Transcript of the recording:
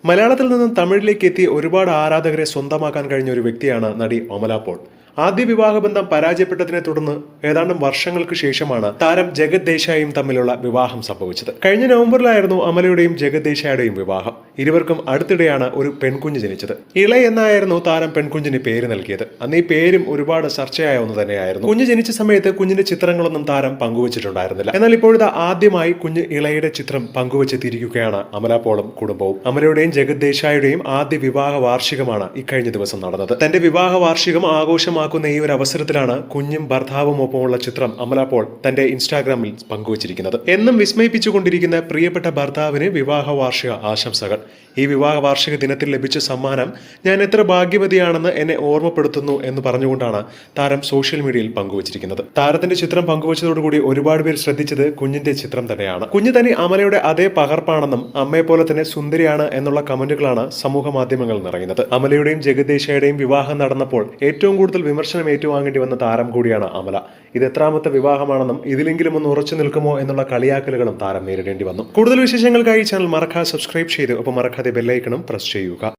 മലയാളത്തിൽ നിന്നും തമിഴിലേക്ക് എത്തി ഒരുപാട് ആരാധകരെ സ്വന്തമാക്കാൻ കഴിഞ്ഞ ഒരു വ്യക്തിയാണ് നടി അമല പോൾ. ആദ്യ വിവാഹബന്ധം പരാജയപ്പെട്ടതിനെ തുടർന്ന് ഏതാണ്ടും വർഷങ്ങൾക്ക് ശേഷമാണ് താരം ജഗത് ദേശായിയും തമ്മിലുള്ള വിവാഹം സംഭവിച്ചത്. കഴിഞ്ഞ നവംബറിലായിരുന്നു അമലയുടെയും ജഗത് ദേശായിയുടെയും വിവാഹം. ഇരുവർക്കും അടുത്തിടെയാണ് ഒരു പെൺകുഞ്ഞ് ജനിച്ചത്. ഇള എന്നായിരുന്നു താരം പെൺകുഞ്ഞിന് പേര് നൽകിയത്. അന്ന് ഈ പേരും ഒരുപാട് ചർച്ചയായ ഒന്ന് തന്നെയായിരുന്നു. കുഞ്ഞ് ജനിച്ച സമയത്ത് കുഞ്ഞിന്റെ ചിത്രങ്ങളൊന്നും താരം പങ്കുവച്ചിട്ടുണ്ടായിരുന്നില്ല. എന്നാൽ ഇപ്പോഴത്തെ ആദ്യമായി കുഞ്ഞ് ഇളയുടെ ചിത്രം പങ്കുവച്ചെത്തിയിരിക്കുകയാണ് അമല പോളും കുടുംബവും. അമലയുടെയും ജഗത് ദേശായിയുടെയും ആദ്യ വിവാഹ വാർഷികമാണ് ഇക്കഴിഞ്ഞ ദിവസം നടന്നത്. തന്റെ വിവാഹ വാർഷികം ആഘോഷമാക്കുന്ന ഈ ഒരു അവസരത്തിലാണ് കുഞ്ഞും ഭർത്താവും ഒപ്പമുള്ള ചിത്രം അമല പോൾ തന്റെ ഇൻസ്റ്റാഗ്രാമിൽ പങ്കുവച്ചിരിക്കുന്നത്. എന്നും വിസ്മയിപ്പിച്ചുകൊണ്ടിരിക്കുന്ന പ്രിയപ്പെട്ട ഭർത്താവിന് വിവാഹ വാർഷിക ആശംസകൾ. ഈ വിവാഹ വാർഷിക ദിനത്തിൽ ലഭിച്ച സമ്മാനം ഞാൻ എത്ര ഭാഗ്യവതിയാണെന്ന് എന്നെ ഓർമ്മപ്പെടുത്തുന്നു എന്ന് പറഞ്ഞുകൊണ്ടാണ് താരം സോഷ്യൽ മീഡിയയിൽ പങ്കുവച്ചിരിക്കുന്നത്. താരത്തിന്റെ ചിത്രം പങ്കുവച്ചതോടുകൂടി ഒരുപാട് പേർ ശ്രദ്ധിച്ചത് കുഞ്ഞിന്റെ ചിത്രം തന്നെയാണ്. കുഞ്ഞ് തന്നെ അമലയുടെ അതേ പകർപ്പാണെന്നും അമ്മയെ പോലെ തന്നെ സുന്ദരിയാണ് എന്നുള്ള കമന്റുകളാണ് സമൂഹ മാധ്യമങ്ങളിൽ നിറയുന്നത്. അമലയുടെയും ജഗത് ദേശായിയുടെയും വിവാഹം നടന്നപ്പോൾ ഏറ്റവും കൂടുതൽ വിമർശനം ഏറ്റുവാങ്ങേണ്ടി വന്ന താരം കൂടിയാണ് അമല. ഇത് എത്രാമത്തെ വിവാഹമാണെന്നും ഇതിലെങ്കിലും ഒന്ന് ഉറച്ചു നിൽക്കുമോ എന്നുള്ള കളിയാക്കലുകളും താരം നേരിടേണ്ടി വന്നു. കൂടുതൽ വിശേഷങ്ങൾക്കായി ചാനൽ മറക്കാതെ സബ്സ്ക്രൈബ് ചെയ്ത് ഒപ്പം മറക്കാതെ ബെല്ലൈക്കണും പ്രസ് ചെയ്യുക.